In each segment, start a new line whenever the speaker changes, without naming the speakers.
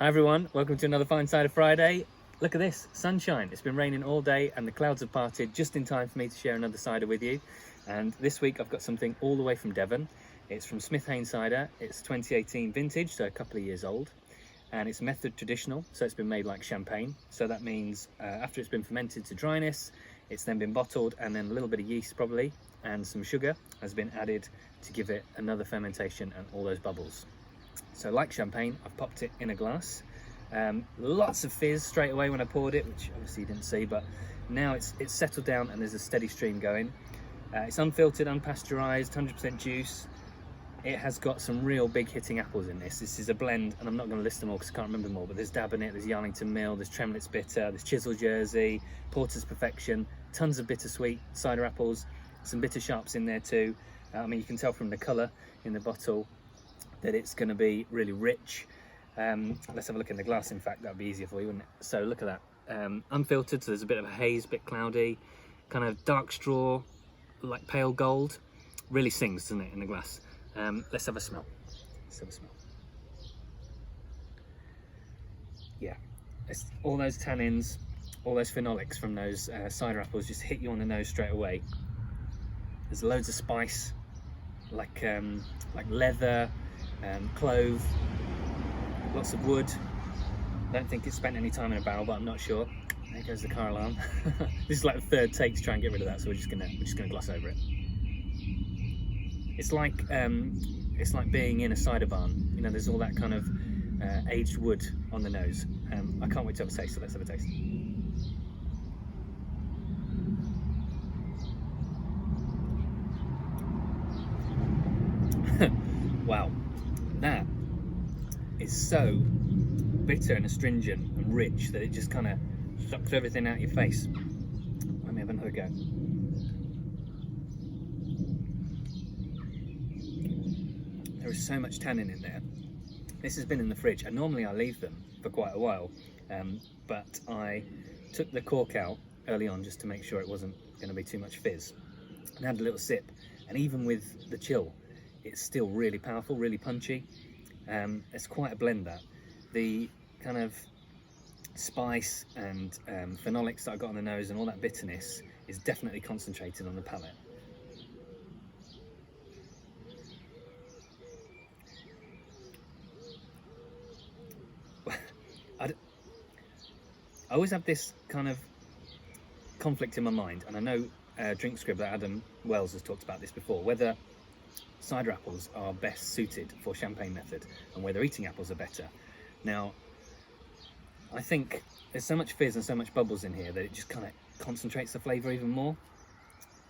Hi everyone, welcome to another fine Cider Friday. Look at this, sunshine. It's been raining all day and the clouds have parted just in time for me to share another cider with you. And this week I've got something all the way from Devon. It's from Hayne Cider. It's 2018 vintage, so a couple of years old. And it's Methode traditional, so it's been made like champagne. So that means after it's been fermented to dryness, it's then been bottled, and then a little bit of yeast probably and some sugar has been added to give it another fermentation and all those bubbles. So like champagne, I've popped it in a glass. Lots of fizz straight away when I poured it, which obviously you didn't see, but now it's settled down and there's a steady stream going. It's unfiltered, unpasteurized, 100% juice. It has got some real big hitting apples in this. This is a blend, and I'm not going to list them all because I can't remember them all, but there's Dabbinet, there's Yarlington Mill, there's Tremlitz Bitter, there's Chisel Jersey, Porter's Perfection, tons of bittersweet cider apples, some bitter sharps in there too. I mean, you can tell from the colour in the bottle that it's going to be really rich. Let's have a look in the glass. In fact, that would be easier for you, wouldn't it? So look at that, unfiltered, so there's a bit of a haze, a bit cloudy, kind of dark straw, like pale gold. Really sings, doesn't it, in the glass? Let's have a smell. Yeah, it's all those tannins, all those phenolics from those cider apples just hit you on the nose straight away. There's loads of spice, like leather, clove, lots of wood. Don't think it's spent any time in a barrel, but I'm not sure. There goes the car alarm. This is like the third take to try and get rid of that, so we're just gonna gloss over it. It's like being in a cider barn. You know, there's all that kind of aged wood on the nose. I can't wait to have a taste, so let's have a taste. Wow, that is so bitter and astringent and rich that it just kind of sucks everything out of your face. Let me have another go. There is so much tannin in there. This has been in the fridge, and normally I leave them for quite a while, but I took the cork out early on just to make sure it wasn't going to be too much fizz, and had a little sip, and even with the chill, it's still really powerful, really punchy. It's quite a blend, that. The kind of spice and phenolics that I got on the nose and all that bitterness is definitely concentrated on the palate. I always have this kind of conflict in my mind, and I know Drink Scribbler Adam Wells has talked about this before, whether cider apples are best suited for champagne method and whether eating apples are better. Now, I think there's so much fizz and so much bubbles in here that it just kind of concentrates the flavour even more.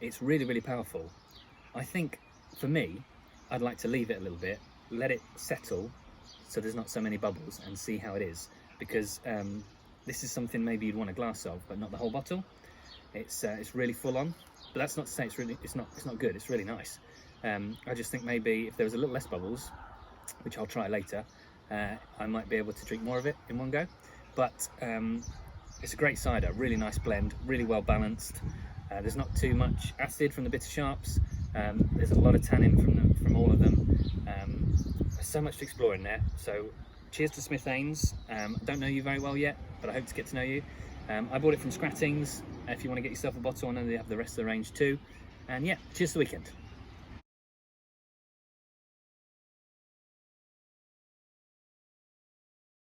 It's really, really powerful. I think, for me, I'd like to leave it a little bit, let it settle so there's not so many bubbles, and see how it is, because this is something maybe you'd want a glass of, but not the whole bottle. It's really full on, but that's not to say it's not good. It's really nice. I just think maybe if there was a little less bubbles, which I'll try later, I might be able to drink more of it in one go. But it's a great cider, really nice blend, really well balanced. There's not too much acid from the bitter sharps. There's a lot of tannin from all of them. There's so much to explore in there. So cheers to Haynes. I don't know you very well yet, but I hope to get to know you. I bought it from Scrattings. If you want to get yourself a bottle, I know they have the rest of the range too. And yeah, cheers to the weekend.